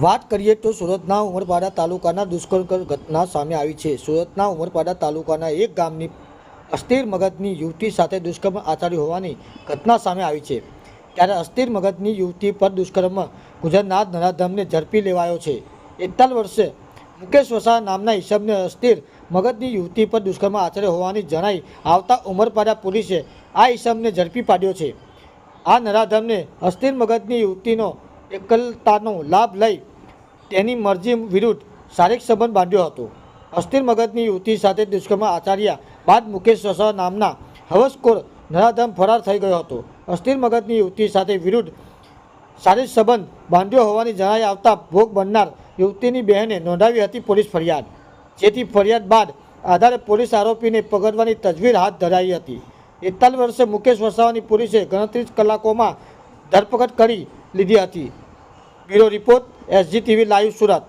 વાત કરીએ તો સુરતના ઉમરપાડા તાલુકાના દુષ્કર્મ ઘટના સામે આવી છે। સુરતના ઉમરપાડા તાલુકાના એક ગામની અસ્થિર મગજની યુવતી સાથે દુષ્કર્મ આચર્યું હોવાની ઘટના સામે આવી છે। ત્યારે અસ્થિર મગજની યુવતી પર દુષ્કર્મ ગુજરનાર નરાધમને ઝડપી લેવાયો છે। 41 વર્ષે મુકેશ વસાવા નામના ઈસમને અસ્થિર મગજની યુવતી પર દુષ્કર્મ આચર્યો હોવાની જણાઈ આવતા ઉમરપાડા પોલીસે આ ઈસમને ઝડપી પાડ્યો છે। આ નરાધમને અસ્થિર મગજની યુવતીનો એકલતાનો લાભ લઈ તેની મરજી વિરુદ્ધ શારીરિક સંબંધ બાંધ્યો હતો। અસ્થિર મગજની યુવતી સાથે દુષ્કર્મ આચર્યા બાદ મુકેશ વસાવા નામના હવસખોર નરાધમ ફરાર થઈ ગયો હતો। અસ્થિર મગજની યુવતી સાથે વિરુદ્ધ શારીરિક સંબંધ બાંધ્યો હોવાની જણાઈ આવતા ભોગ બનનાર યુવતીની બહેને નોંધાવી હતી પોલીસ ફરિયાદ, જેથી ફરિયાદ બાદ આધારે પોલીસ આરોપીને પકડવાની તજવીજ હાથ ધરાઈ હતી। 41 વર્ષે મુકેશ વસાવાની પોલીસે ગણતરી કલાકોમાં ધરપકડ કરી લીધી હતી। Bureau report, SGTV live Surat.